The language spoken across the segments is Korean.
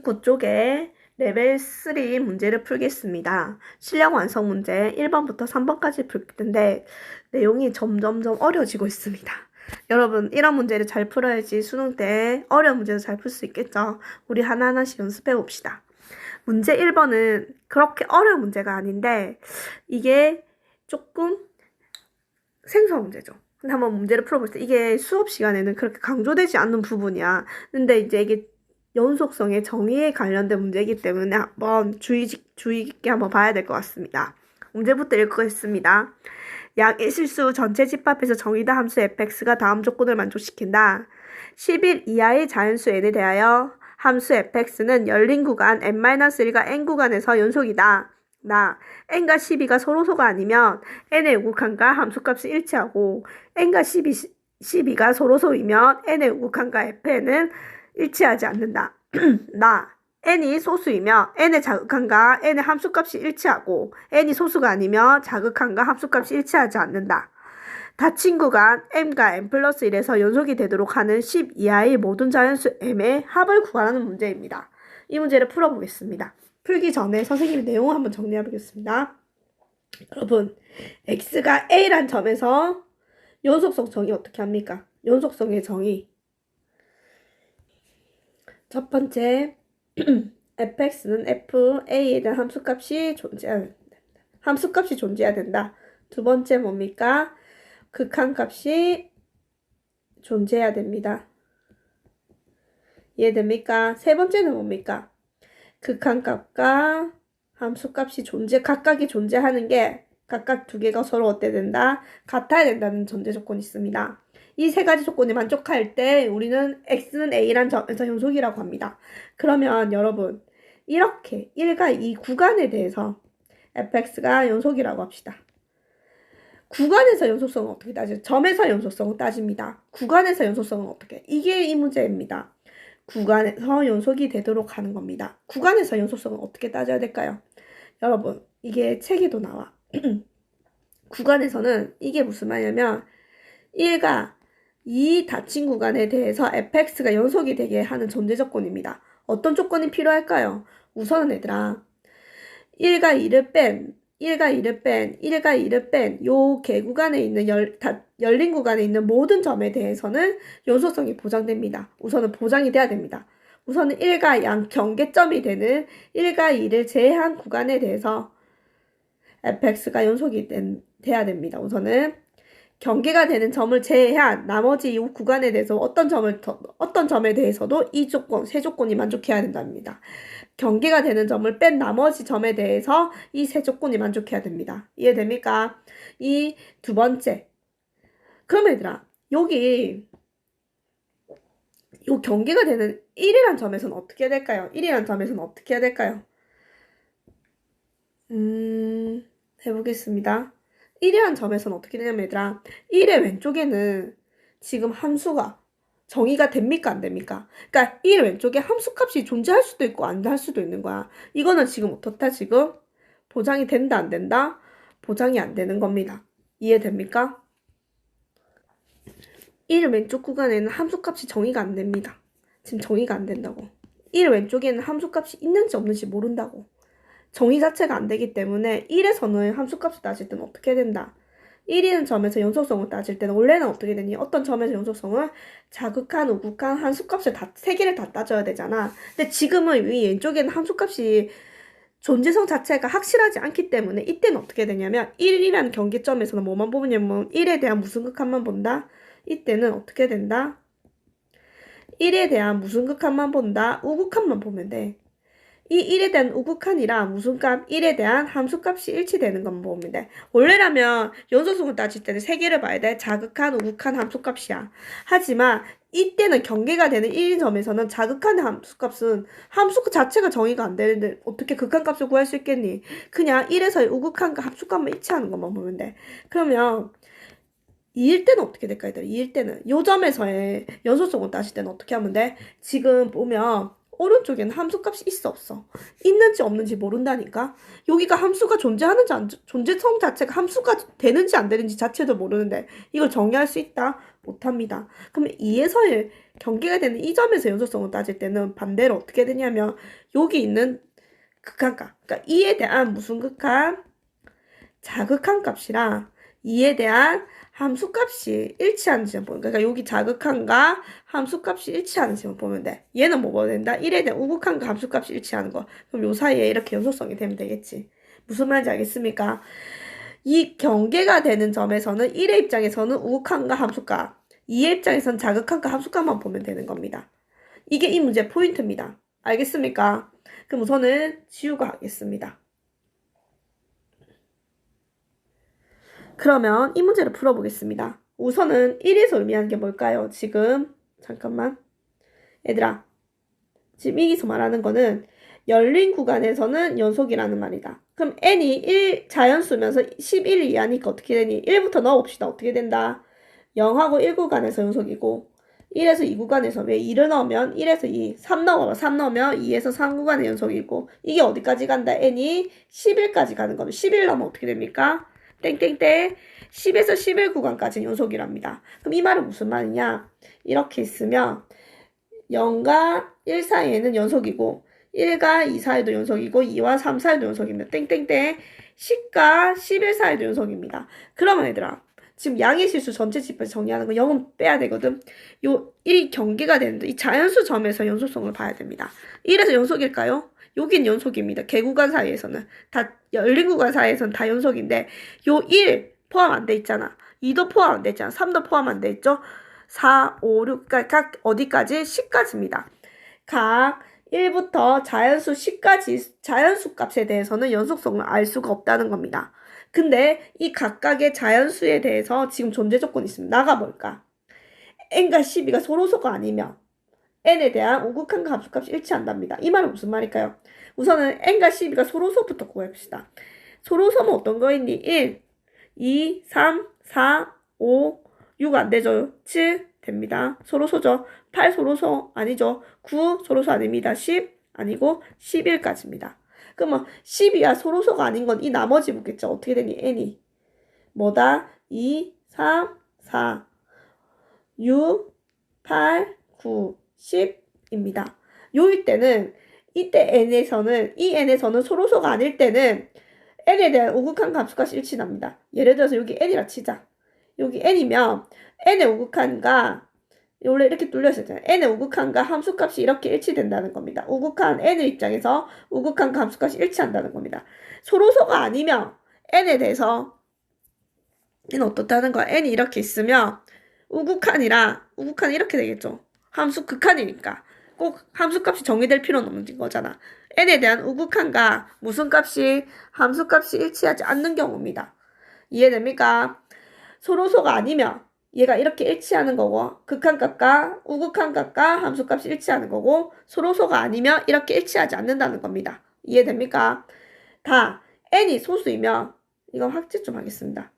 19쪽에 레벨 3 문제를 풀겠습니다. 실력 완성 문제 1번부터 3번까지 풀 텐데 내용이 점점점 어려워지고 있습니다. 여러분, 이런 문제를 잘 풀어야지 수능 때 어려운 문제도 잘 풀 수 있겠죠? 우리 하나하나씩 연습해 봅시다. 문제 1번은 그렇게 어려운 문제가 아닌데 이게 조금 생소한 문제죠. 근데 한번 문제를 풀어볼 때 이게 수업 시간에는 그렇게 강조되지 않는 부분이야. 근데 이제 이게 연속성의 정의에 관련된 문제이기 때문에 한번 주의 깊게 한번 봐야 될 것 같습니다. 문제부터 읽겠습니다. 양의 실수 전체 집합에서 정의다 함수 fx가 다음 조건을 만족시킨다. 10일 이하의 자연수 n에 대하여 함수 fx는 열린 구간 n-1과 n 구간에서 연속이다. n과 12가 서로소가 아니면 n의 요구칸과 함수값이 일치하고 n과 12가 서로소이면 n의 요구칸과 fn은 일치하지 않는다. n이 소수이며 n의 자극한과 n의 함수값이 일치하고 n이 소수가 아니며 자극한과 함수값이 일치하지 않는다. 닫힌 구간 m과 n 플러스 1에서 연속이 되도록 하는 10 이하의 모든 자연수 m의 합을 구하라는 문제입니다. 이 문제를 풀어보겠습니다. 풀기 전에 선생님의 내용을 한번 정리해 보겠습니다. 여러분, x가 a란 점에서 연속성 정의 어떻게 합니까? 연속성의 정의. 첫 번째, fx는 fa에 대한 함수값이 존재해야 된다. 두 번째 뭡니까? 극한값이 존재해야 됩니다. 이해됩니까? 세 번째는 뭡니까? 극한값과 함수값이 각각이 존재하는 게 각각 두 개가 서로 어때 된다? 같아야 된다는 전제 조건이 있습니다. 이 세 가지 조건이 만족할 때 우리는 x는 a란 점에서 연속이라고 합니다. 그러면 여러분, 이렇게 1과 2 구간에 대해서 fx가 연속이라고 합시다. 구간에서 연속성은 어떻게 따지죠? 점에서 연속성은 따집니다. 구간에서 연속성은 어떻게? 이게 이 문제입니다. 구간에서 연속이 되도록 하는 겁니다. 구간에서 연속성은 어떻게 따져야 될까요? 여러분, 이게 책에도 나와. 구간에서는 이게 무슨 말이냐면 1과 2 닫힌 구간에 대해서 fx가 연속이 되게 하는 전제 조건입니다. 어떤 조건이 필요할까요? 우선은 얘들아, 1과 2를 뺀 요 개구간에 있는 열린 구간에 있는 모든 점에 대해서는 연속성이 보장됩니다. 우선은 보장이 돼야 됩니다. 우선은 1과 양 경계점이 되는 1과 2를 제외한 구간에 대해서 fx가 연속이 돼야 됩니다. 우선은 경계가 되는 점을 제외한 나머지 이 구간에 대해서 어떤 점에 대해서도 이 조건, 세 조건이 만족해야 된답니다. 경계가 되는 점을 뺀 나머지 점에 대해서 이 세 조건이 만족해야 됩니다. 이해됩니까? 이 두 번째. 그럼 얘들아, 여기 요 경계가 되는 1이란 점에서는 어떻게 해야 될까요? 1이란 점에서는 어떻게 해야 될까요? 해보겠습니다. 1이란 점에서는 어떻게 되냐면 얘들아, 1의 왼쪽에는 지금 함수가 정의가 됩니까? 안 됩니까? 그러니까 1 왼쪽에 함수값이 존재할 수도 있고 안 할 수도 있는 거야. 이거는 지금 어떻다? 지금 보장이 된다 안 된다? 보장이 안 되는 겁니다. 이해됩니까? 1 왼쪽 구간에는 함수값이 정의가 안 됩니다. 지금 정의가 안 된다고. 1 왼쪽에는 함수값이 있는지 없는지 모른다고. 정의 자체가 안 되기 때문에 1에서는 함수값을 따질 때는 어떻게 된다? 1이는 점에서 연속성을 따질 때는 원래는 어떻게 되니? 어떤 점에서 연속성을 자극한, 우극한, 함수값을 세 개를 다 따져야 되잖아. 근데 지금은 이 왼쪽에는 함수값이 존재성 자체가 확실하지 않기 때문에 이때는 어떻게 되냐면 1이라는 경계점에서는 뭐만 보냐면 1에 대한 무슨 극한만 본다? 이때는 어떻게 된다? 1에 대한 무슨 극한만 본다? 우극한만 보면 돼. 이 1에 대한 우극한이랑 무슨 값? 1에 대한 함수값이 일치되는 것만 보면 돼. 원래라면 연속성을 따질 때는 세 개를 봐야 돼. 자극한, 우극한, 함수값이야. 하지만 이때는 경계가 되는 1인 점에서는 자극한 함수값은 함수 자체가 정의가 안 되는데 어떻게 극한값을 구할 수 있겠니? 그냥 1에서의 우극한과 함수값만 일치하는 것만 보면 돼. 그러면 2일 때는 어떻게 될까? 2일 때는 요 점에서의 연속성을 따질 때는 어떻게 하면 돼? 지금 보면 오른쪽에는 함수값이 있어 없어? 있는지 없는지 모른다니까. 여기가 함수가 존재하는지 존재성 자체가 함수가 되는지 안 되는지 자체도 모르는데 이걸 정의할 수 있다? 못합니다. 그러면 2에서의 경계가 되는 이 점에서 연속성을 따질 때는 반대로 어떻게 되냐면 여기 있는 극한값, 그러니까 2에 대한 무슨 극한? 자극한 값이랑 2에 대한 함수값이 일치하는지 보면, 그러니까 여기 자극한과 함수값이 일치하는지 보면 돼. 얘는 뭐가 된다? 1에 대한 우극한과 함수값이 일치하는 거. 그럼 요 사이에 이렇게 연속성이 되면 되겠지. 무슨 말인지 알겠습니까? 이 경계가 되는 점에서는 1의 입장에서는 우극한과 함수값, 2의 입장에서는 자극한과 함수값만 보면 되는 겁니다. 이게 이 문제의 포인트입니다. 알겠습니까? 그럼 우선은 지우가 하겠습니다. 그러면 이 문제를 풀어보겠습니다. 우선은 1에서 의미하는 게 뭘까요? 지금 잠깐만 얘들아, 지금 여기서 말하는 거는 열린 구간에서는 연속이라는 말이다. 그럼 n이 1 자연수면서 11 이하니까 어떻게 되니? 1부터 넣어봅시다. 어떻게 된다? 0하고 1 구간에서 연속이고 1에서 2 구간에서 왜 2를 넣으면 1에서 2, 3 넣어봐. 3 넣으면 2에서 3 구간의 연속이고 이게 어디까지 간다? n이 11까지 가는 거면 11 넣으면 어떻게 됩니까? 땡땡땡 10에서 11 구간까지 연속이랍니다. 그럼 이 말은 무슨 말이냐? 이렇게 있으면 0과 1 사이에는 연속이고 1과 2 사이도 연속이고 2와 3 사이도 연속입니다. 땡땡땡 10과 11 사이도 연속입니다. 그러면 얘들아 지금 양의 실수 전체 집에서 정리하는 거 0은 빼야 되거든. 요 1이 경계가 되는데 이 자연수 점에서 연속성을 봐야 됩니다. 1에서 연속일까요? 여긴 연속입니다. 개구간 사이에서는 다 열린 구간 사이에서는 다 연속인데 요 1 포함 안 돼 있잖아. 2도 포함 안 돼 있잖아. 3도 포함 안 돼 있죠. 4, 5, 6, 각 어디까지? 10까지입니다. 각 1부터 자연수 10까지 자연수 값에 대해서는 연속성을 알 수가 없다는 겁니다. 근데 이 각각의 자연수에 대해서 지금 존재 조건이 있습니다. 나가 뭘까? n과 12가 서로소가 아니면 n에 대한 우극한과 함수값이 일치한답니다. 이 말은 무슨 말일까요? 우선은 n과 12가 서로소부터 구해봅시다. 서로소는 어떤 거있니? 1, 2, 3, 4, 5, 6 안 되죠? 7 됩니다. 서로소죠. 8 서로소 아니죠. 9 서로소 아닙니다. 10 아니고 11까지입니다. 그러면 12와 서로소가 아닌 건 이 나머지 묻겠죠. 어떻게 되니? n이 뭐다? 2, 3, 4, 6, 8, 9, 10입니다. 요일 때는 이때 n에서는 이 n에서는 서로소가 아닐 때는 n에 대한 우극한 함수값이 일치납니다. 예를 들어서 여기 n이라 치자. 여기 n이면 n의 우극한과 원래 이렇게 뚫려 있었잖아요. n의 우극한과 함수값이 이렇게 일치된다는 겁니다. 우극한 n의 입장에서 우극한과 함수값이 일치한다는 겁니다. 서로소가 아니면 n에 대해서 n은 어떻다는 거야? n이 이렇게 있으면 우극한이라 우극한이 이렇게 되겠죠. 함수 극한이니까 꼭 함수값이 정의될 필요는 없는 거잖아. n에 대한 우극한과 무슨 값이 함수값이 일치하지 않는 경우입니다. 이해됩니까? 서로소가 아니면 얘가 이렇게 일치하는 거고 극한값과 우극한값과 함수값이 일치하는 거고 서로소가 아니면 이렇게 일치하지 않는다는 겁니다. 이해됩니까? 다 n이 소수이면 이거 확지 좀 하겠습니다.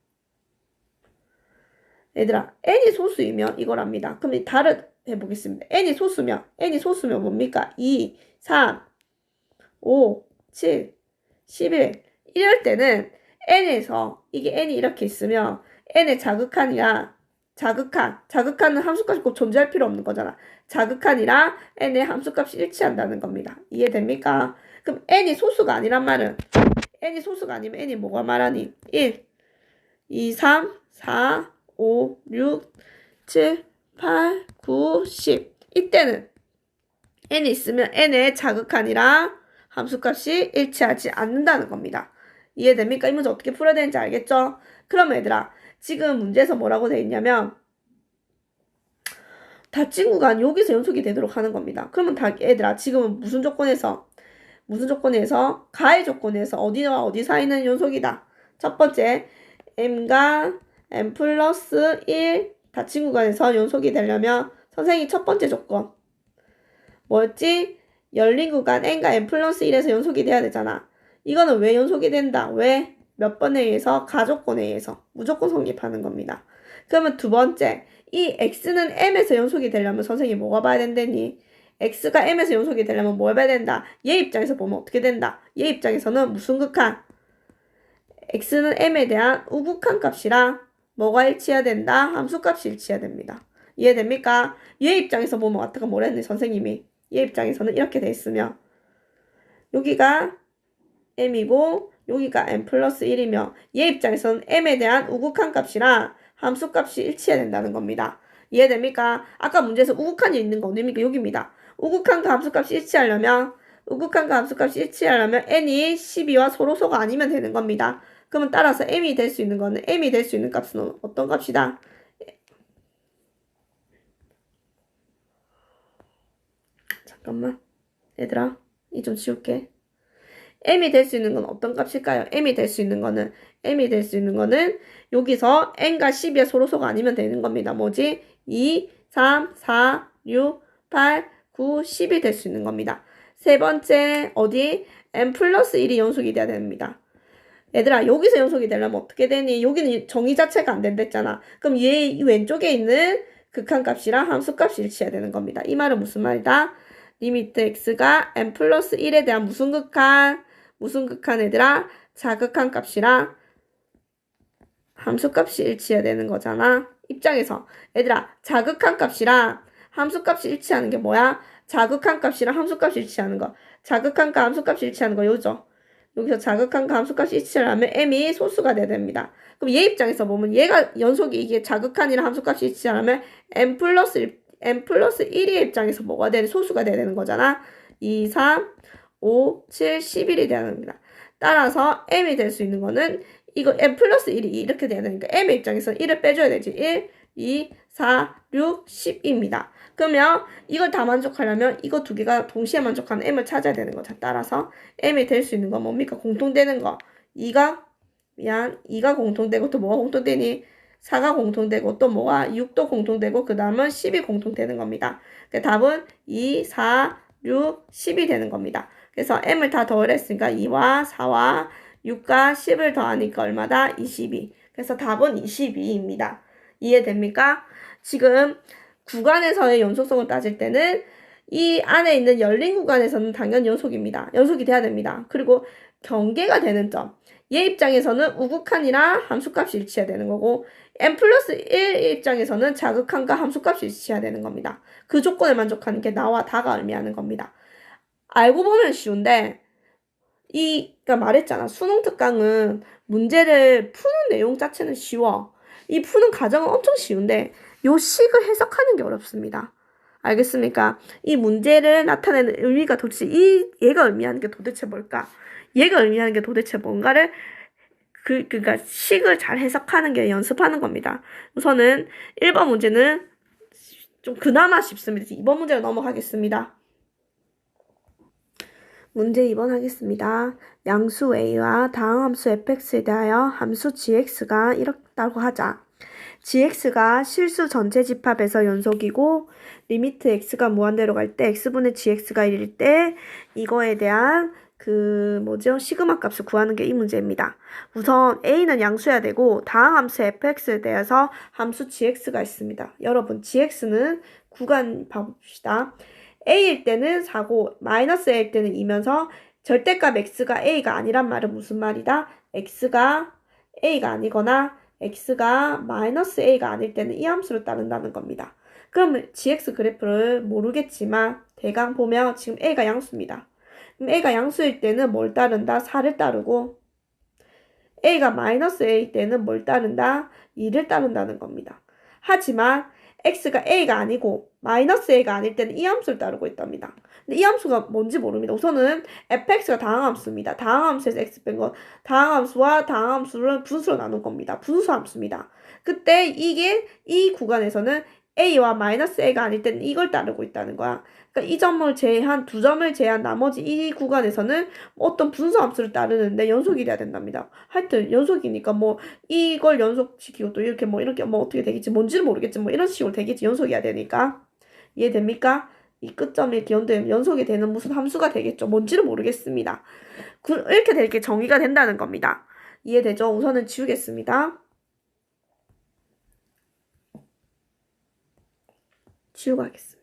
얘들아 n이 소수이면 이거랍니다. 그럼 다른 해보겠습니다. n이 소수면 뭡니까? 2, 3, 5, 7, 11 이럴 때는 n에서 이게 n이 이렇게 있으면 n의 자극한은 함수값이 꼭 존재할 필요 없는 거잖아. 자극한이랑 n의 함수값이 일치한다는 겁니다. 이해됩니까? 그럼 n이 소수가 아니란 말은 n이 소수가 아니면 n이 뭐가 말하니? 1, 2, 3, 4, 5, 6, 7, 8, 9, 10 이때는 n이 있으면 n의 자극한이랑 함수값이 일치하지 않는다는 겁니다. 이해됩니까? 이 문제 어떻게 풀어야 되는지 알겠죠? 그럼 얘들아 지금 문제에서 뭐라고 되어 있냐면 닫힌 구간 여기서 연속이 되도록 하는 겁니다. 그러면 얘들아 지금은 무슨 조건에서 가해 조건에서 어디와 어디 사이는 연속이다. 첫 번째 m과 m 플러스 1 닫힌 구간에서 연속이 되려면 선생님이 첫 번째 조건 뭐였지? 열린 구간 n과 m 플러스 1에서 연속이 돼야 되잖아. 이거는 왜 연속이 된다? 왜? 몇 번에 의해서? 가조건에 의해서 무조건 성립하는 겁니다. 그러면 두 번째 이 x는 m에서 연속이 되려면 선생님이 뭐가 봐야 된다니? x가 m에서 연속이 되려면 뭐 해봐야 된다? 얘 입장에서 보면 어떻게 된다? 얘 입장에서는 무슨 극한? x는 m에 대한 우극한 값이랑 뭐가 일치해야 된다? 함수값이 일치해야 됩니다. 이해됩니까? 얘 입장에서 보면 어떻게 뭐랬니 선생님이? 얘 입장에서는 이렇게 돼 있으면 여기가 m이고 여기가 m 플러스 1이며 얘 입장에서는 m에 대한 우극한 값이랑 함수값이 일치해야 된다는 겁니다. 이해됩니까? 아까 문제에서 우극한이 있는 거 어디입니까? 여기입니다. 우극한과 함수값이 일치하려면 n이 12와 서로소가 아니면 되는 겁니다. 그러면 따라서 m이 될 수 있는 거는 m이 될 수 있는 값은 어떤 값이다? 잠깐만 얘들아 이 좀 지울게. m이 될 수 있는 건 어떤 값일까요? m이 될 수 있는 거는 여기서 n과 12의 서로소가 아니면 되는 겁니다. 뭐지? 2, 3, 4, 6, 8, 9, 10이 될 수 있는 겁니다. 세 번째 어디? n 플러스 1이 연속이 돼야 됩니다. 얘들아 여기서 연속이 되려면 어떻게 되니? 여기는 정의 자체가 안 된댔잖아. 그럼 얘 왼쪽에 있는 극한값이랑 함수값이 일치해야 되는 겁니다. 이 말은 무슨 말이다? 리미트 x가 n 플러스 1에 대한 무슨 극한 얘들아? 자극한 값이랑 함수값이 일치해야 되는 거잖아. 입장에서 얘들아 자극한 값이랑 함수값이 일치하는 게 뭐야? 자극한 값이랑 함수값이 일치하는 거. 자극한과 함수값이 일치하는 거 요죠. 여기서 자극한과 함수값이 일치하려면 m이 소수가 돼야 됩니다. 그럼 얘 입장에서 보면 얘가 연속이 이게 자극한이랑 함수값이 일치하려면 m 플러스 1의 입장에서 뭐가 되는 소수가 돼야 되는 거잖아. 2, 3, 5, 7, 11이 돼야 됩니다. 따라서 m이 될 수 있는 거는 이거 m 플러스 1이 이렇게 돼야 되니까 m의 입장에서는 1을 빼줘야 되지. 1, 2, 4, 6, 10입니다. 그러면 이걸 다 만족하려면 이거 두 개가 동시에 만족하는 m을 찾아야 되는 거죠. 따라서 m이 될 수 있는 건 뭡니까? 공통되는 거. 2가 공통되고 또 뭐가 공통되니? 4가 공통되고 또 뭐가 6도 공통되고 그 다음은 10이 공통되는 겁니다. 그러니까 답은 2, 4, 6, 10이 되는 겁니다. 그래서 m을 다 더했으니까 2와 4와 6과 10을 더하니까 얼마다? 22. 그래서 답은 22입니다. 이해됩니까? 지금 구간에서의 연속성을 따질 때는 이 안에 있는 열린 구간에서는 당연히 연속입니다. 연속이 돼야 됩니다. 그리고 경계가 되는 점. 얘 입장에서는 우극한이랑 함수값이 일치해야 되는 거고 n 플러스 1 입장에서는 자극한과 함수값이 일치해야 되는 겁니다. 그 조건을 만족하는 게 나와 다가 의미하는 겁니다. 알고 보면 쉬운데 그러니까 말했잖아. 수능 특강은 문제를 푸는 내용 자체는 쉬워. 이 푸는 과정은 엄청 쉬운데 요 식을 해석하는 게 어렵습니다. 알겠습니까? 이 문제를 나타내는 의미가 도대체 얘가 의미하는 게 도대체 뭘까? 얘가 의미하는 게 도대체 뭔가를 그러니까 식을 잘 해석하는 게 연습하는 겁니다. 우선은 1번 문제는 좀 그나마 쉽습니다. 2번 문제로 넘어가겠습니다. 문제 2번 하겠습니다. 양수 a와 다음 함수 fx에 대하여 함수 gx가 이렇다고 하자. gx가 실수 전체 집합에서 연속이고 리미트 x가 무한대로 갈 때 x분의 gx가 1일 때 이거에 대한 시그마 값을 구하는 게 이 문제입니다. 우선 a는 양수여야 되고 다음 함수 fx에 대해서 함수 gx가 있습니다. 여러분 gx는 구간 봐봅시다. a일 때는 4고 마이너스 a일 때는 2면서 절대값 x가 a가 아니란 말은 무슨 말이다? x가 a가 아니거나 x가 마이너스 a가 아닐 때는 이 함수를 따른다는 겁니다. 그럼 gx 그래프를 모르겠지만 대강 보면 지금 a가 양수입니다. 그럼 a가 양수일 때는 뭘 따른다? 4를 따르고 a가 마이너스 a일 때는 뭘 따른다? 2를 따른다는 겁니다. 하지만 x가 a가 아니고 마이너스 a가 아닐 때는 이 함수를 따르고 있답니다. 근데 이 함수가 뭔지 모릅니다. 우선은 fx가 다항함수입니다. 다항함수에서 x 뺀 거 다항함수와 다항함수를 분수로 나눈 겁니다. 분수함수입니다. 그때 이 구간에서는 a와 마이너스 a가 아닐 때는 이걸 따르고 있다는 거야. 그러니까 이 점을 제외한 두 점을 제외한 나머지 이 구간에서는 어떤 분수함수를 따르는데 연속이 돼야 된답니다. 하여튼 연속이니까 뭐 이걸 연속시키고 또 이렇게 뭐 어떻게 되겠지 뭔지는 모르겠지 뭐 이런 식으로 되겠지 연속이어야 되니까 이해됩니까? 이 끝점이 이렇게 연속이 되는 무슨 함수가 되겠죠. 뭔지는 모르겠습니다. 이렇게 될 게 정의가 된다는 겁니다. 이해되죠? 우선은 지우겠습니다. 지우고 하겠습니다.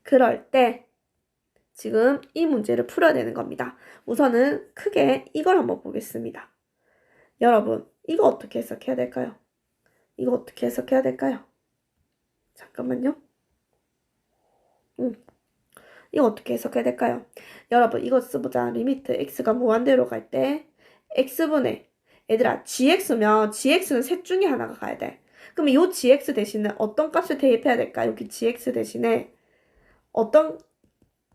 그럴 때 지금 이 문제를 풀어야 되는 겁니다. 우선은 크게 이걸 한번 보겠습니다. 여러분, 이거 어떻게 해석해야 될까요? 이거 어떻게 해석해야 될까요? 잠깐만요. 이거 어떻게 해석해야 될까요? 여러분, 이거 써보자. 리미트 x가 무한대로 갈 때 x분의 얘들아, gx면 gx는 셋 중에 하나가 가야 돼. 그럼 이 gx 대신에 어떤 값을 대입해야 될까? 여기 gx 대신에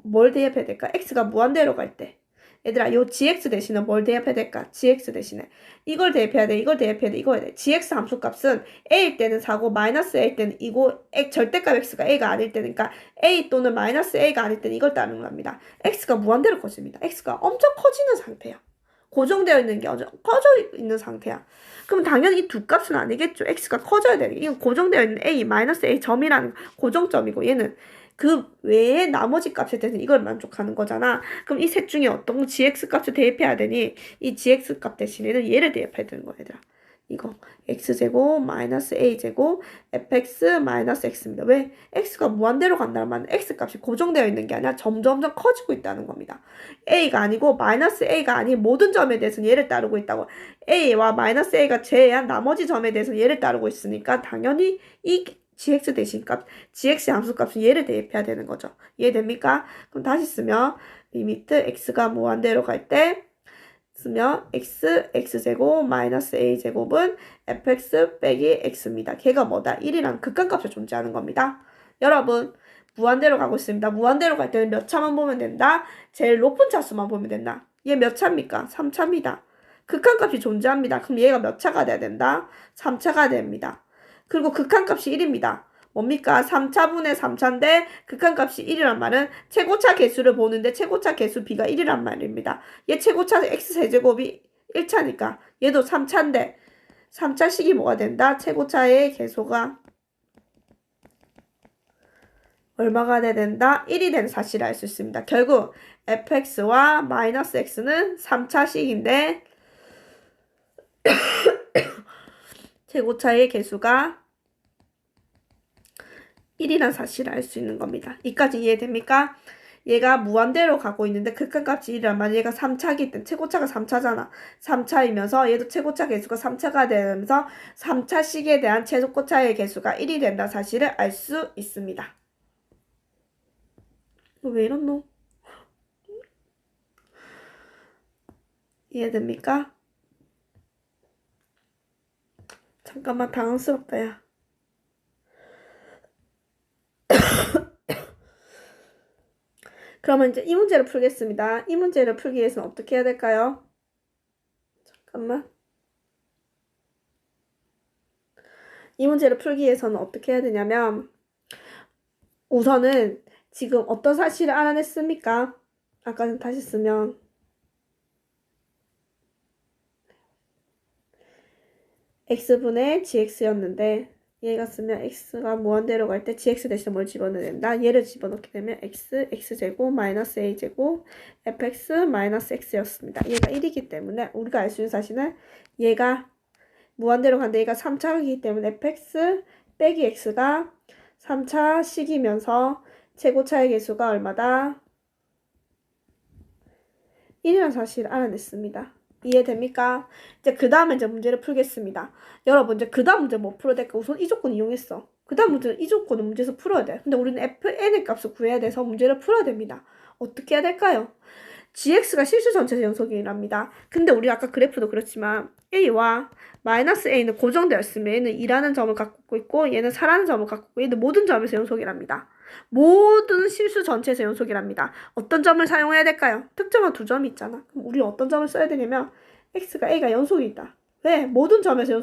뭘 대입해야 될까? x가 무한대로 갈 때. 얘들아, 요 gx 대신에 뭘 대입해야 될까? gx 대신에. 이걸 대입해야 돼, 이걸 대입해야 돼, 이거 해야 돼. gx 함수값은 a일 때는 4고 마이너스 a일 때는 2고 절대값 x가 a가 아닐 때는, 그러니까 a 또는 마이너스 a가 아닐 때는 이걸 따르는 겁니다. x가 무한대로 커집니다. x가 엄청 커지는 상태야. 고정되어 있는 게 커져 있는 상태야. 그럼 당연히 이 두 값은 아니겠죠. x가 커져야 돼. 이건 고정되어 있는 a, 마이너스 a 점이라는 고정점이고, 얘는 그 외에 나머지 값에 대해서 이걸 만족하는 거잖아. 그럼 이 셋 중에 어떤 gx 값을 대입해야 되니, 이 gx 값 대신에는 얘를 대입해야 되는 거야, 얘들아. 이거 x제곱 마이너스 a제곱 fx 마이너스 x입니다. 왜? x가 무한대로 간다는 말은 x값이 고정되어 있는 게 아니라 점점점 커지고 있다는 겁니다. a가 아니고 마이너스 a가 아닌 모든 점에 대해서는 얘를 따르고 있다고. a와 마이너스 a가 제외한 나머지 점에 대해서는 얘를 따르고 있으니까 당연히 이 gx 대신 값, gx 함수값은 얘를 대입해야 되는 거죠. 이해됩니까? 그럼 다시 쓰면 리미트 x가 무한대로 갈 때 쓰면 x제곱 마이너스 a제곱은 fx 빼기 x입니다. 걔가 뭐다? 1이라는 극한값에 존재하는 겁니다. 여러분, 무한대로 가고 있습니다. 무한대로 갈 때는 몇 차만 보면 된다? 제일 높은 차수만 보면 된다. 얘 몇 차입니까? 3차입니다. 극한값이 존재합니다. 그럼 얘가 몇 차가 돼야 된다? 3차가 됩니다. 그리고 극한값이 1입니다. 뭡니까? 3차분의 3차인데 극한값이 1이란 말은 최고차 개수를 보는데 최고차 개수 b가 1이란 말입니다. 얘 최고차 x세제곱이 1차니까 얘도 3차인데 3차식이 뭐가 된다? 최고차의 개수가 얼마가 돼야 된다? 1이 되는 사실을 알 수 있습니다. 결국 fx와 마이너스 x는 3차식인데 최고차의 개수가 1이라는 사실을 알 수 있는 겁니다. 이까지 이해됩니까? 얘가 무한대로 가고 있는데 극한값이 1이란 말이야. 얘가 3차기 때문에 최고차가 3차잖아. 3차이면서 얘도 최고차 개수가 3차가 되면서 3차식에 대한 최고차의 개수가 1이 된다는 사실을 알 수 있습니다. 왜 이렇노? 이해됩니까? 잠깐만, 당황스럽다, 야. 그러면 이제 이 문제를 풀겠습니다. 이 문제를 풀기 위해서는 어떻게 해야 될까요? 잠깐만. 이 문제를 풀기 위해서는 어떻게 해야 되냐면, 우선은 지금 어떤 사실을 알아냈습니까? 아까는 다시 쓰면 x분의 gx였는데 얘가 쓰면 x가 무한대로 갈 때 gx 대신에 뭘 집어넣어야 된다? 얘를 집어넣게 되면 x제곱 마이너스 a제곱 fx 마이너스 x였습니다. 얘가 1이기 때문에 우리가 알 수 있는 사실은 얘가 무한대로 간데 얘가 3차이기 때문에 fx 빼기 x가 3차식이면서 최고차의 개수가 얼마다? 1이라는 사실을 알아냈습니다. 이해됩니까? 이제 그 다음에 이제 문제를 풀겠습니다. 여러분, 이제 그 다음 문제 뭐 풀어야 될까? 우선 이 조건 이용했어. 그 다음 문제는 이 조건을 문제에서 풀어야 돼. 근데 우리는 fn의 값을 구해야 돼서 문제를 풀어야 됩니다. 어떻게 해야 될까요? gx가 실수 전체 연속이랍니다. 근데 우리 아까 그래프도 그렇지만 a와 마이너스 a는 고정되어 있으면 얘는 2라는 점을 갖고 있고 얘는 4라는 점을 갖고 있고 얘는 모든 점에서 연속이랍니다. 모든 실수 전체에서 연속이랍니다. 어떤 점을 사용해야 될까요? 특정한 두 점이 있잖아. 그럼 우리 어떤 점을 써야 되냐면 x가 a가 연속이 있다. 왜? 모든 점에서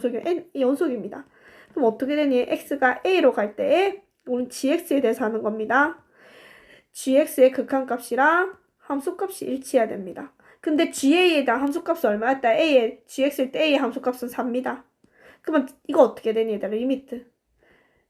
연속입니다. 그럼 어떻게 되니? x가 a로 갈 때에 우리는 gx에 대해서 하는 겁니다. gx의 극한값이랑 함수값이 일치해야 됩니다. 근데 ga에 대한 함수값이 얼마였다? a의 gx일 때 a의 함수값은 4입니다. 그러면 이거 어떻게 되니? 얘들아, 리미트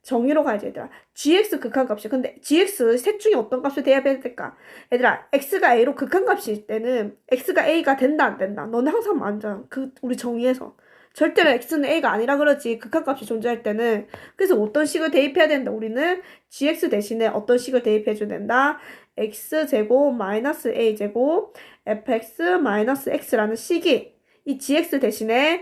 정의로 가야지, 얘들아. gx 극한값이야. 근데 gx 셋 중에 어떤 값을 대입해야 될까? 얘들아, x가 a로 극한값일 때는 x가 a가 된다 안 된다? 너네 항상 맞아. 우리 정의에서 절대로 x는 a가 아니라 그러지. 극한값이 존재할 때는. 그래서 어떤 식을 대입해야 된다. 우리는 gx 대신에 어떤 식을 대입해줘야 된다. x제곱 마이너스 a제곱 fx 마이너스 x라는 식이 이 gx 대신에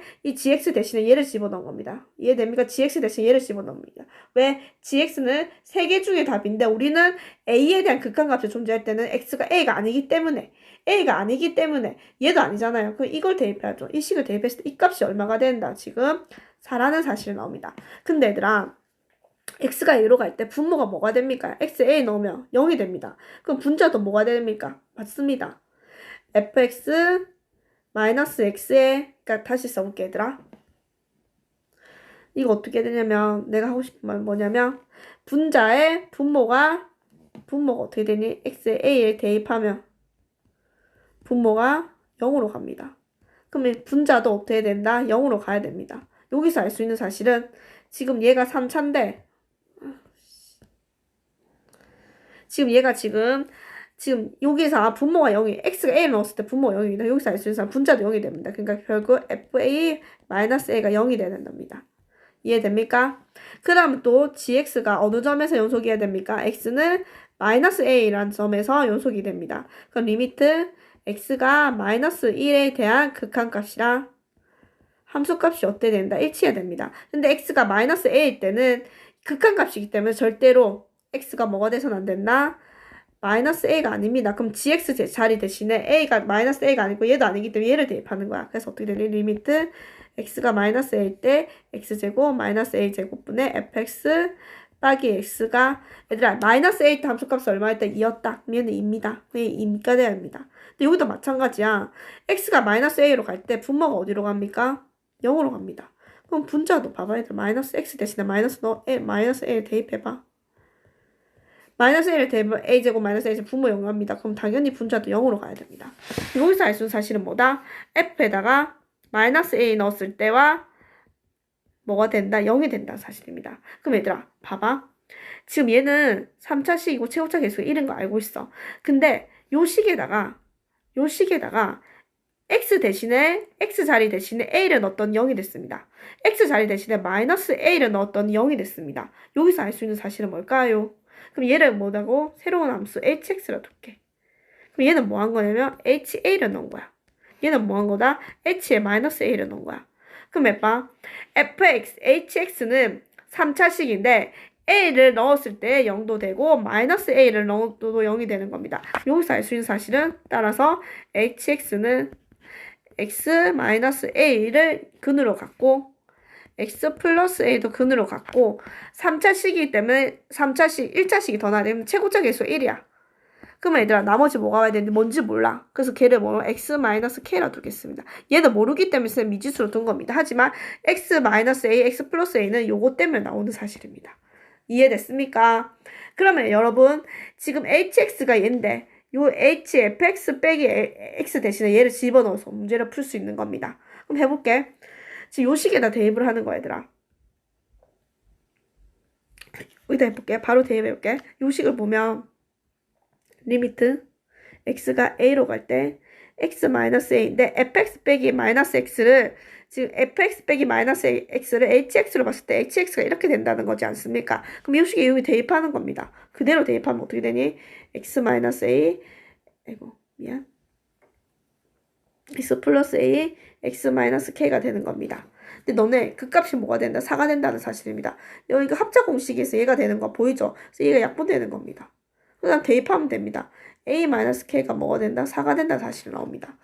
얘를 집어넣은 겁니다. 이해됩니까? gx 대신에 얘를 집어넣습니다. 왜? gx는 세 개 중에 답인데 우리는 a에 대한 극한값이 존재할 때는 x가 a가 아니기 때문에 얘도 아니잖아요. 그럼 이걸 대입해야죠. 이 식을 대입했을 때 이 값이 얼마가 된다. 지금 4라는 사실이 나옵니다. 근데 얘들아 x가 a로 갈 때 분모가 뭐가 됩니까? x a 넣으면 0이 됩니다. 그럼 분자도 뭐가 됩니까? 맞습니다. fx 마이너스 x에 그러니까 다시 써볼게 얘들아. 이거 어떻게 되냐면 내가 하고 싶은 말 뭐냐면 분자의 분모가 어떻게 되니? x에 a에 대입하면 분모가 0으로 갑니다. 그럼 분자도 어떻게 된다? 0으로 가야 됩니다. 여기서 알 수 있는 사실은 지금 얘가 3차인데 지금 여기서 분모가 0이 x가 a를 넣었을 때 분모가 0입니다. 여기서 알 수 있는 사람 분자도 0이 됩니다. 그러니까 결국 fa 마이너스 a가 0이 되는 겁니다. 이해됩니까? 그 다음 또 gx가 어느 점에서 연속이어야 됩니까? x는 마이너스 a라는 점에서 연속이 됩니다. 그럼 리미트 x가 마이너스 1에 대한 극한값이랑 함수값이 어때 된다? 일치해야 됩니다. 근데 x가 마이너스 a일 때는 극한값이기 때문에 절대로 x가 뭐가 돼서는 안 된다? 마이너스 a가 아닙니다. 그럼 gx 자리 대신에 a가 마이너스 a가 아니고 얘도 아니기 때문에 얘를 대입하는 거야. 그래서 어떻게 되니? 리미트 x가 마이너스 a일 때 x제곱 마이너스 a제곱분의 fx 따기 x가 얘들아 마이너스 a 때 함수값이 얼마일 때 2였다. 그러면 2입니다. 그냥 2가 돼야 합니다. 근데 여기도 마찬가지야. x가 마이너스 a로 갈 때 분모가 어디로 갑니까? 0으로 갑니다. 그럼 분자도 봐봐. 얘들 마이너스 x 대신에 마이너스 a를 대입해봐. 마이너스 1을 대입하면 a제곱 마이너스 a제곱 분모 0을 합니다. 그럼 당연히 분자도 0으로 가야 됩니다. 여기서 알 수 있는 사실은 뭐다? f에다가 마이너스 a 넣었을 때와 뭐가 된다? 0이 된다는 사실입니다. 그럼 얘들아 봐봐. 지금 얘는 3차식이고 최고차 계수가 1인 거 알고 있어. 근데 요 식에다가 x 자리 대신에 a를 넣었더니 0이 됐습니다. x 자리 대신에 마이너스 a를 넣었더니 0이 됐습니다. 여기서 알 수 있는 사실은 뭘까요? 그럼 얘를 뭐라고? 새로운 함수 hx로 둘게. 그럼 얘는 뭐 한 거냐면 ha를 넣은 거야. 얘는 뭐 한 거다? h에 마이너스 a를 넣은 거야. 그럼 해봐. hx는 3차식인데 a를 넣었을 때 0도 되고 마이너스 a를 넣어도 0이 되는 겁니다. 여기서 알 수 있는 사실은 따라서 hx는 x-a를 근으로 갖고 x 플러스 a도 근으로 갖고 3차식이기 때문에 1차식이 더 나되면 최고차 계수 1이야. 그러면 얘들아 나머지 뭐가 와야 되는지 뭔지 몰라. 그래서 걔를 뭐로 x-k라 두겠습니다. 얘는 모르기 때문에 미지수로 둔 겁니다. 하지만 x-a, x 플러스 a는 요거 때문에 나오는 사실입니다. 이해됐습니까? 그러면 여러분 지금 hx가 얘인데 요 hfx 빼기 x 대신에 얘를 집어넣어서 문제를 풀 수 있는 겁니다. 그럼 해볼게. 지금 요 식에다 대입을 하는 거야 얘들아. 여기다 해볼게. 바로 대입해볼게. 요 식을 보면 리미트 x가 a로 갈 때 x-a인데 fx 빼기 마이너스 x를 지금 fx 빼기 마이너스 x를 hx로 봤을 때 hx가 이렇게 된다는 거지 않습니까? 그럼 이 식에 여기 대입하는 겁니다. 그대로 대입하면 어떻게 되니? x-a x 플러스 a x-k가 되는 겁니다. 근데 너네 그 값이 뭐가 된다? 4가 된다는 사실입니다. 여기가 합차 공식에서 얘가 되는 거 보이죠? 그래서 얘가 약분되는 겁니다. 그다음 대입하면 됩니다. a-k가 뭐가 된다? 4가 된다는 사실이 나옵니다.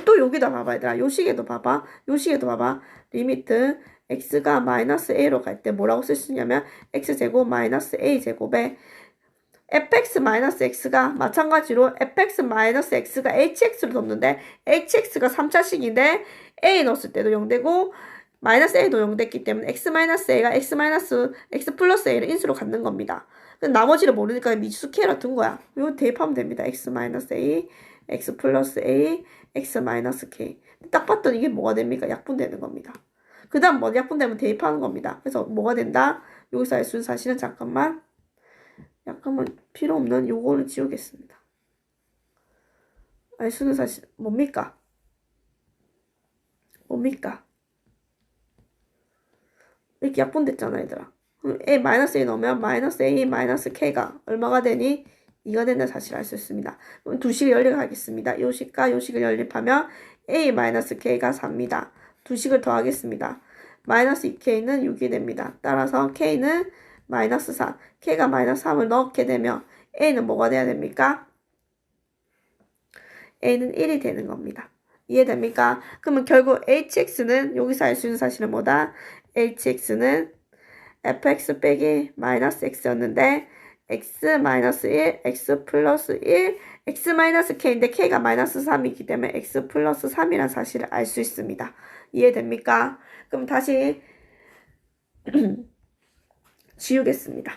또 여기다 봐봐 얘들아. 요 식에도 봐봐. 리미트 x가 마이너스 a로 갈 때 뭐라고 쓸 수 있냐면 x제곱 마이너스 a제곱에 fx-x가 마찬가지로 fx-x가 hx로 넣었는데 hx가 3차식인데 a 넣었을 때도 0되고 마이너스 a도 0됐기 때문에 x-a가 x 플러스 a를 인수로 갖는 겁니다. 나머지를 모르니까 미지수 k라 둔 거야. 이거 대입하면 됩니다. x-a, x 플러스 a, x-k. 딱 봤더니 이게 뭐가 됩니까? 약분되는 겁니다. 그 다음 뭐 약분되면 대입하는 겁니다. 그래서 뭐가 된다? 여기서 알 수 있는 사실은 잠깐만 필요 없는 요거를 지우겠습니다. 알 수 있는 사실 뭡니까? 이렇게 약분됐잖아, 얘들아. 그럼 a 마이너스 a 넣으면 마이너스 a 마이너스 k가 얼마가 되니? 2가 된다는 사실을 알 수 있습니다. 그럼 두 식을 연립하겠습니다. 요 식과 요 식을 연립하면 a 마이너스 k가 4입니다. 두 식을 더하겠습니다. 마이너스 2k는 6이 됩니다. 따라서 k는 마이너스 4, k가 마이너스 3을 넣게 되면 a는 뭐가 돼야 됩니까? a는 1이 되는 겁니다. 이해됩니까? 그러면 결국 hx는 여기서 알 수 있는 사실은 뭐다? hx는 fx 빼기 마이너스 x였는데 x 마이너스 1, x 플러스 1, x 마이너스 k인데 k가 마이너스 3이기 때문에 x 플러스 3이라는 사실을 알 수 있습니다. 이해됩니까? 그럼 다시 지우겠습니다.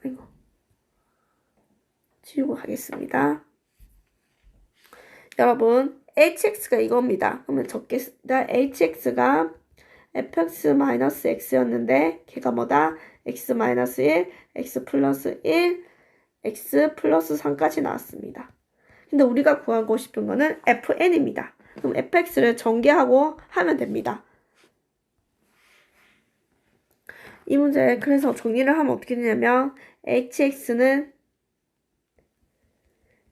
아이고. 지우고 하겠습니다. 여러분 hx가 이겁니다. 그러면 적겠습니다. hx가 fx-x였는데 걔가 뭐다? x-1, x 플러스 1, x 플러스 3까지 나왔습니다. 근데 우리가 구하고 싶은 거는 fn입니다. 그럼 fx를 전개하고 하면 됩니다. 이 문제 그래서 정리를 하면 어떻게 되냐면 hx는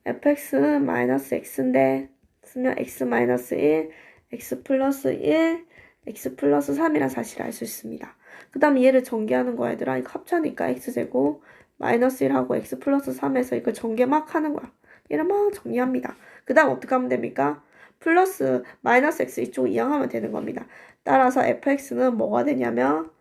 fx-x인데 쓰면 x-1, x 플러스 1, x 플러스 3이라는 사실을 알 수 있습니다. 그 다음에 얘를 전개하는 거야 얘들아. 이거 합차니까 x제곱 마이너스 1하고 x 플러스 3에서 이걸 전개 막 하는 거야. 얘를 막 정리합니다. 그 다음 어떻게 하면 됩니까? 플러스 마이너스 x 이쪽 이항하면 되는 겁니다. 따라서 fx는 뭐가 되냐면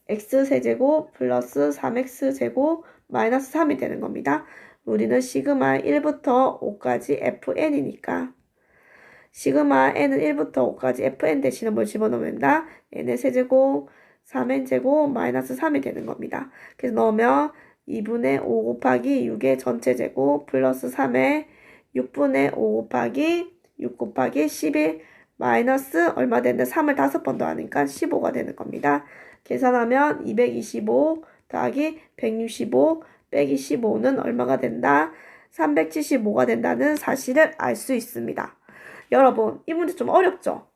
x세제곱 플러스 3x제곱 마이너스 3이 되는 겁니다. 우리는 시그마 1부터 5까지 fn이니까 시그마 n은 1부터 5까지 fn 대신에 뭘 집어넣으면 된다? n의 세제곱 3n제곱 마이너스 3이 되는 겁니다. 그래서 넣으면 2분의 5 곱하기 6의 전체 제곱 플러스 3의 6분의 5 곱하기 6 곱하기 11 마이너스 얼마 되는데 3을 5번 더하니까 15가 되는 겁니다. 계산하면 225 더하기 165 빼기 15는 얼마가 된다? 375가 된다는 사실을 알 수 있습니다. 여러분 이 문제 좀 어렵죠?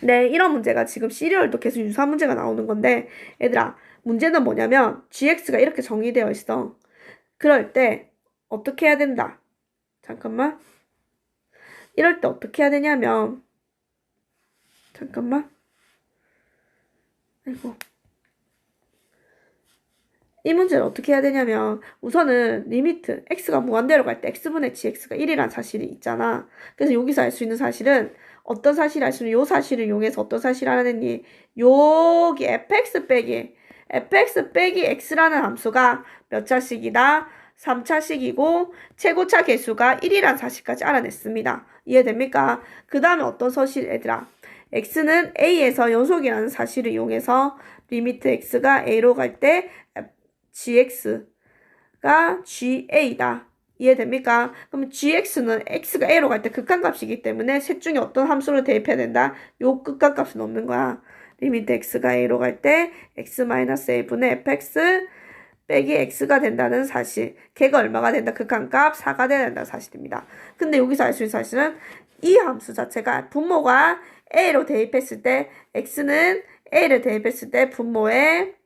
네, 이런 문제가 지금 시리얼도 계속 유사한 문제가 나오는 건데 얘들아 문제는 뭐냐면 gx가 이렇게 정의되어 있어. 그럴 때 어떻게 해야 된다? 잠깐만. 이럴 때 어떻게 해야 되냐면 잠깐만. 아이고. 이 문제를 어떻게 해야 되냐면 우선은 리미트 x가 무한대로 갈 때 x분의 gx가 1이란 사실이 있잖아. 그래서 여기서 알 수 있는 사실은 어떤 사실을 알 수 있는 요 사실을 이용해서 어떤 사실을 하느니 여기 fx 빼기 x라는 함수가 몇 차식이다? 3차식이고 최고차 개수가 1이란 사실까지 알아냈습니다. 이해됩니까? 그 다음에 어떤 사실 얘들아 x는 a에서 연속이라는 사실을 이용해서 리미트 x가 a로 갈 때 gx가 ga다. 이해됩니까? 그럼 gx는 x가 a로 갈 때 극한값이기 때문에 셋 중에 어떤 함수를 대입해야 된다? 요 극한값을 넣는 거야. 리미트 x가 a로 갈 때 x-a분의 fx 빼기 x가 된다는 사실. 걔가 얼마가 된다? 극한값 4가 된다는 사실입니다. 근데 여기서 알 수 있는 사실은 이 함수 자체가 분모가 a로 대입했을 때 x는 a를 대입했을 때 분모에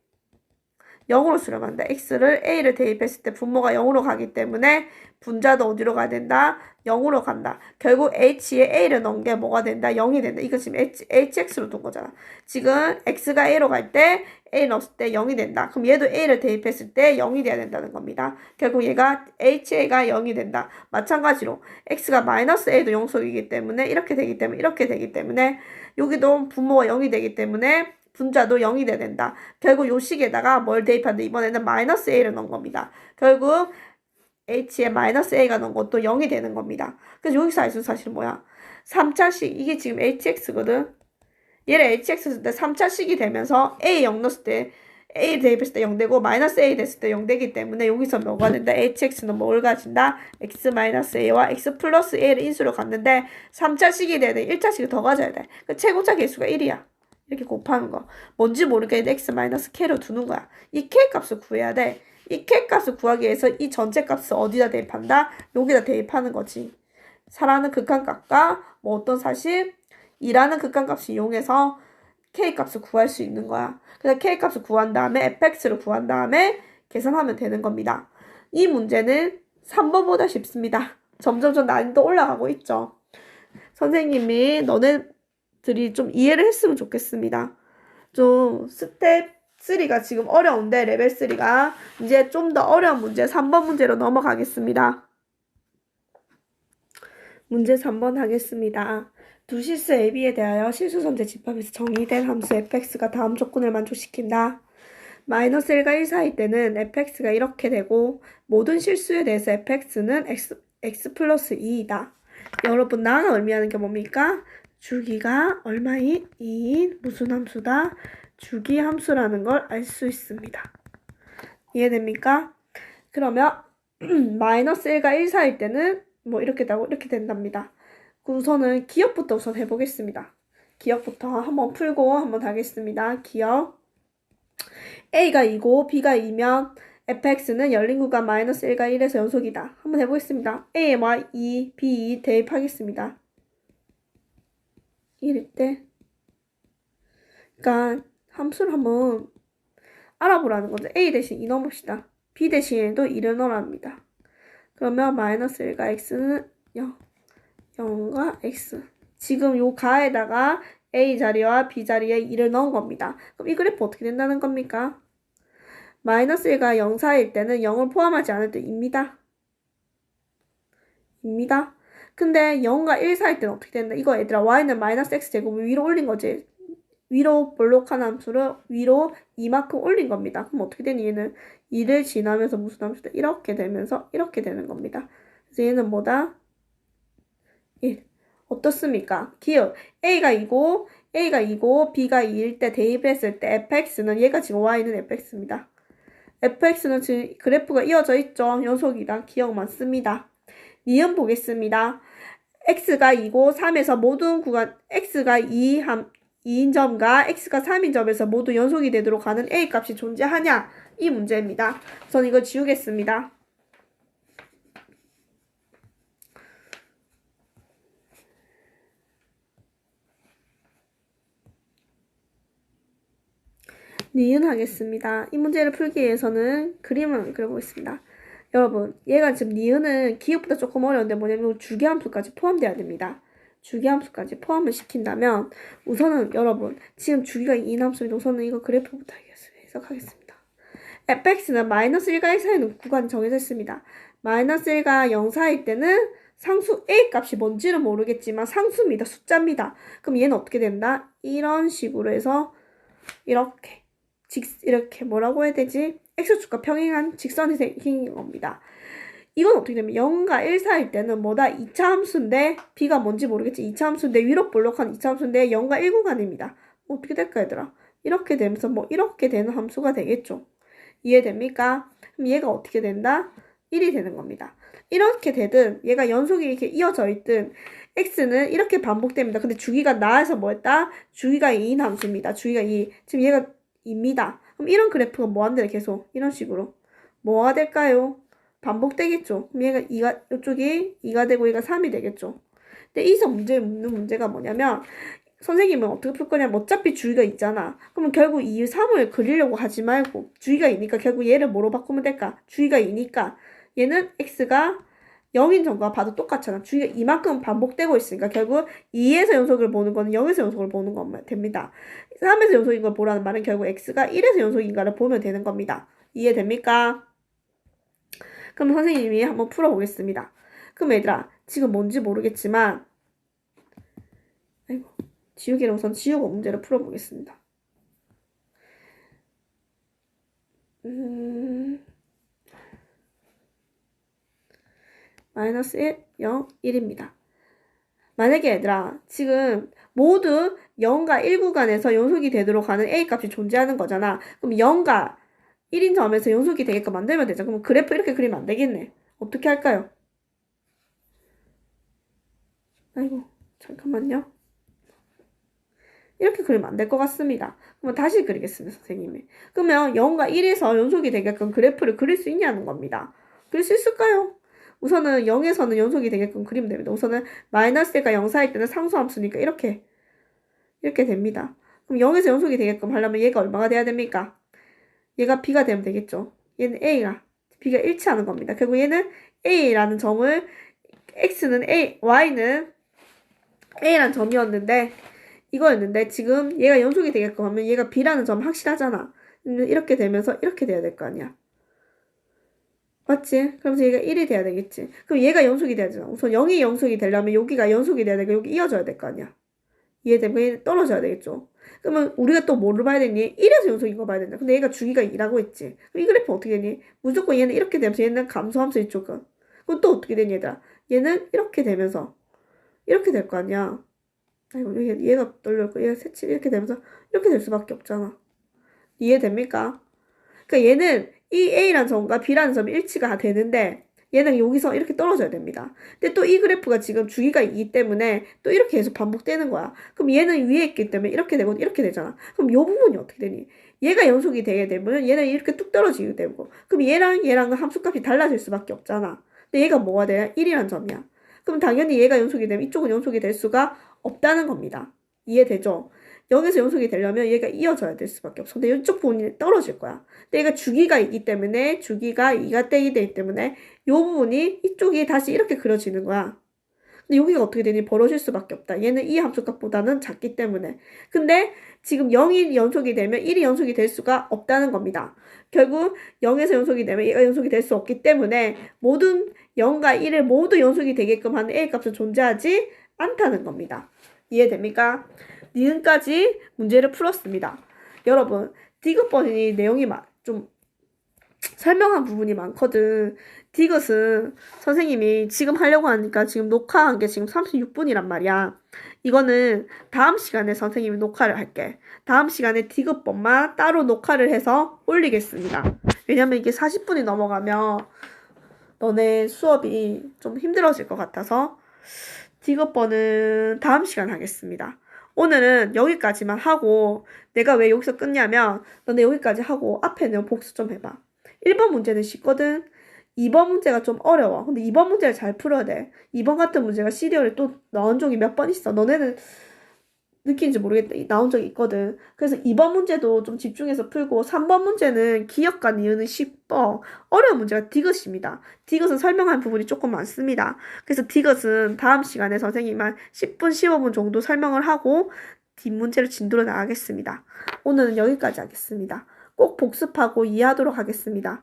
0으로 수렴한다. x를 a를 대입했을 때 분모가 0으로 가기 때문에 분자도 어디로 가야 된다? 0으로 간다. 결국 h에 a를 넣은 게 뭐가 된다? 0이 된다. 이거 지금 hx로 둔 거잖아. 지금 x가 a로 갈 때 a 넣었을 때 0이 된다. 그럼 얘도 a를 대입했을 때 0이 돼야 된다는 겁니다. 결국 얘가 ha가 0이 된다. 마찬가지로 x가 마이너스 a도 영속이기 때문에 이렇게 되기 때문에 여기도 분모가 0이 되기 때문에 분자도 0이 돼야 된다. 결국 요 식에다가 뭘 대입하는데 이번에는 마이너스 a를 넣은 겁니다. 결국 h에 마이너스 a가 넣은 것도 0이 되는 겁니다. 그래서 여기서 알 수 있는 사실은 뭐야? 3차식 이게 지금 hx거든. 얘를 hx 했을 때 3차식이 되면서 a 0 넣었을 때 a 대입했을 때 0 되고 마이너스 a 됐을 때 0 되기 때문에 여기서 뭐가 된다? hx는 뭘 가진다? x 마이너스 a와 x 플러스 a를 인수로 갔는데 3차식이 돼야 돼. 1차식을 더 가져야 돼. 그 최고차 개수가 1이야. 이렇게 곱하는 거. 뭔지 모르겠는데 x-k로 두는 거야. 이 k 값을 구해야 돼. 이 k 값을 구하기 위해서 이 전체 값을 어디다 대입한다? 여기다 대입하는 거지. 4라는 극한값과 뭐 어떤 사실? 2라는 극한값을 이용해서 K값을 구할 수 있는 거야. 그래서 K값을 구한 다음에 fx를 구한 다음에 계산하면 되는 겁니다. 이 문제는 3번보다 쉽습니다. 점점 난이도 올라가고 있죠. 선생님이 너네들이 좀 이해를 했으면 좋겠습니다. 좀 스텝 3가 지금 어려운데 레벨 3가 이제 좀 더 어려운 문제 3번 문제로 넘어가겠습니다. 문제 3번 하겠습니다. 두 실수 AB에 대하여 실수선제 집합에서 정의된 함수 fx가 다음 조건을 만족시킨다. 마이너스 1과 1 사이 때는 fx가 이렇게 되고 모든 실수에 대해서 fx는 x 플러스 2이다. 여러분 나가 의미하는 게 뭡니까? 주기가 얼마인? 2인 무슨 함수다? 주기 함수라는 걸 알 수 있습니다. 이해됩니까? 그러면 마이너스 1과 1 사이 때는 뭐 이렇게 되고 이렇게 된답니다. 우선은 기억부터 우선 해보겠습니다. 기억부터 한번 풀고 한번 하겠습니다. 기억 A가 2고 B가 2면 fx는 열린 구간 마이너스 1과 1에서 연속이다. 한번 해보겠습니다. A와 2, B 대입하겠습니다. 1일 때 그러니까 함수를 한번 알아보라는 거죠. A 대신 2 넣어봅시다. B 대신에도 2를 넣으랍니다. 그러면 마이너스 1과 x는 0, 0과 x. 지금 요 가에다가 A 자리와 B 자리에 2를 넣은 겁니다. 그럼 이 그래프 어떻게 된다는 겁니까? 마이너스 1과 0 사이일 때는 0을 포함하지 않을 때 입니다. 근데 0과 1 사이일 때는 어떻게 된다? 이거 얘들아 y는 마이너스 x 제곱을 위로 올린 거지. 위로 볼록한 함수를 위로 이만큼 올린 겁니다. 그럼 어떻게 되니? 얘는 2를 지나면서 무슨 함수다? 이렇게 되면서 이렇게 되는 겁니다. 그래서 얘는 뭐다? 1. 어떻습니까? 기억 A가 2고 B가 2일 때 대입했을 때 fx는 얘가 지금 y는 fx입니다. fx는 지금 그래프가 이어져 있죠. 연속이다. 기억 많습니다. 니은 보겠습니다. x가 2고 3에서 모든 구간 x가 2인 점과 x가 3인 점에서 모두 연속이 되도록 하는 a 값이 존재하냐? 이 문제입니다. 전 이거 지우겠습니다. 니은 하겠습니다. 이 문제를 풀기 위해서는 그림을 그려보겠습니다. 여러분, 얘가 지금 니은은 기억보다 조금 어려운데 뭐냐면 주기함수까지 포함돼야 됩니다. 주기함수까지 포함을 시킨다면 우선은 여러분 지금 주기가 2인 함수인데 우선은 이거 그래프부터 해석하겠습니다. fx는 마이너스 1과 1 사이는 구간이 정해져 있습니다. 마이너스 1과 0 사이일 때는 상수 a 값이 뭔지는 모르겠지만 상수입니다. 숫자입니다. 그럼 얘는 어떻게 된다? 이런 식으로 해서 이렇게 뭐라고 해야 되지? x축과 평행한 직선이 생긴 겁니다. 이건 어떻게 되면 0과 1 사이일 때는 뭐다? 2차 함수인데 b가 뭔지 모르겠지. 2차 함수인데 위로 볼록한 2차 함수인데 0과 1 구간입니다. 어떻게 될까 얘들아? 이렇게 되면서 뭐 이렇게 되는 함수가 되겠죠. 이해됩니까? 그럼 얘가 어떻게 된다? 1이 되는 겁니다. 이렇게 되든 얘가 연속이 이렇게 이어져 있든 x는 이렇게 반복됩니다. 근데 주기가 나에서 뭐였다? 주기가 2인 함수입니다. 주기가 2. 지금 얘가 2입니다. 그럼 이런 그래프가 뭐 한대 계속 이런 식으로 뭐가 될까요? 반복되겠죠. 그럼 얘가 2가 이쪽이 2가 되고 얘가 3이 되겠죠. 근데 이서 묻는 문제가 뭐냐면 선생님은 어떻게 풀 거냐면 어차피 주기가 있잖아. 그러면 결국 2, 3을 그리려고 하지 말고 주기가 있으니까 결국 얘를 뭐로 바꾸면 될까? 주기가 2니까 얘는 x가 0인 점과 봐도 똑같잖아. 주기가 이만큼 반복되고 있으니까 결국 2에서 연속을 보는 거는 0에서 연속을 보는 거면 됩니다. 3에서 연속인 걸 보라는 말은 결국 x가 1에서 연속인가를 보면 되는 겁니다. 이해됩니까? 그럼 선생님이 한번 풀어보겠습니다. 그럼 얘들아 지금 뭔지 모르겠지만 아이고 지우개를 우선 지우고 문제를 풀어보겠습니다. 마이너스 1, 0, 1입니다. 만약에 얘들아 지금 모두 0과 1 구간에서 연속이 되도록 하는 a 값이 존재하는 거잖아. 그럼 0과 1인 점에서 연속이 되게끔 만들면 되죠. 그럼 그래프 이렇게 그리면 안 되겠네. 어떻게 할까요? 아이고 잠깐만요. 이렇게 그리면 안 될 것 같습니다. 그러면 다시 그리겠습니다. 선생님이. 그러면 0과 1에서 연속이 되게끔 그래프를 그릴 수 있냐는 겁니다. 그릴 수 있을까요? 우선은 0에서는 연속이 되게끔 그리면 됩니다. 우선은 마이너스 1과 0 사이일 때는 상수함수니까 이렇게 됩니다. 그럼 0에서 연속이 되게끔 하려면 얘가 얼마가 돼야 됩니까? 얘가 B가 되면 되겠죠. 얘는 A가 B가 일치하는 겁니다. 결국 얘는 A라는 점을 X는 A, Y는 A라는 점이었는데 이거였는데 지금 얘가 연속이 되게끔 하면 얘가 B라는 점 확실하잖아. 이렇게 되면서 이렇게 돼야 될 거 아니야. 맞지? 그러면서 얘가 1이 돼야 되겠지. 그럼 얘가 연속이 돼야 되잖아. 우선 0이 연속이 되려면 여기가 연속이 돼야 되고 여기 이어져야 될 거 아니야. 이해되면 얘는 떨어져야 되겠죠. 그러면 우리가 또 뭐를 봐야 되니? 1에서 연속인 거 봐야 된다. 근데 얘가 주기가 2라고 했지. 그럼 이 그래프 어떻게 되니? 무조건 얘는 이렇게 되면서 얘는 감소하면서 이쪽은. 그럼 또 어떻게 되니 얘들아? 얘는 이렇게 되면서 이렇게 될 거 아니야. 아이고 얘가 떨려고 얘가 색칠 이렇게 되면서 이렇게 될 수밖에 없잖아. 이해됩니까? 그러니까 얘는 이 A라는 점과 B라는 점이 일치가 되는데 얘는 여기서 이렇게 떨어져야 됩니다. 근데 또 이 그래프가 지금 주기가 2기 때문에 또 이렇게 계속 반복되는 거야. 그럼 얘는 위에 있기 때문에 이렇게 되고 이렇게 되잖아. 그럼 이 부분이 어떻게 되니? 얘가 연속이 되게 되면 얘는 이렇게 뚝 떨어지게 되고 그럼 얘랑은 함수값이 달라질 수밖에 없잖아. 근데 얘가 뭐가 돼야? 1이란 점이야. 그럼 당연히 얘가 연속이 되면 이쪽은 연속이 될 수가 없다는 겁니다. 이해되죠? 0에서 연속이 되려면 얘가 이어져야 될 수밖에 없어. 근데 이쪽 부분이 떨어질 거야. 근데 얘가 주기가 있기 때문에 주기가 2가 떼기 되기 때문에 이 부분이 이쪽이 다시 이렇게 그려지는 거야. 근데 여기가 어떻게 되니? 벌어질 수밖에 없다. 얘는 이 함수값보다는 작기 때문에. 근데 지금 0이 연속이 되면 1이 연속이 될 수가 없다는 겁니다. 결국 0에서 연속이 되면 얘가 연속이 될 수 없기 때문에 모든 0과 1을 모두 연속이 되게끔 하는 A값은 존재하지 않다는 겁니다. 이해됩니까? 니은까지 문제를 풀었습니다. 여러분, 디귿번이 내용이 좀 설명한 부분이 많거든. 디귿은 선생님이 지금 하려고 하니까 지금 녹화한 게 지금 36분이란 말이야. 이거는 다음 시간에 선생님이 녹화를 할게. 다음 시간에 디귿번만 따로 녹화를 해서 올리겠습니다. 왜냐면 이게 40분이 넘어가면 너네 수업이 좀 힘들어질 것 같아서 디귿번은 다음 시간 하겠습니다. 오늘은 여기까지만 하고 내가 왜 여기서 끊냐면 너네 여기까지 하고 앞에 내용 복습 좀 해봐. 1번 문제는 쉽거든. 2번 문제가 좀 어려워. 근데 2번 문제를 잘 풀어야 돼. 2번 같은 문제가 시리얼에 또 나온 적이 몇 번 있어. 너네는 느끼는지 모르겠다. 나온 적이 있거든. 그래서 2번 문제도 좀 집중해서 풀고 3번 문제는 기억과 니은은 쉽고 어려운 문제가 디귿입니다. 디귿은 설명한 부분이 조금 많습니다. 그래서 디귿은 다음 시간에 선생님만 10분, 15분 정도 설명을 하고 뒷문제를 진도로 나가겠습니다. 오늘은 여기까지 하겠습니다. 꼭 복습하고 이해하도록 하겠습니다.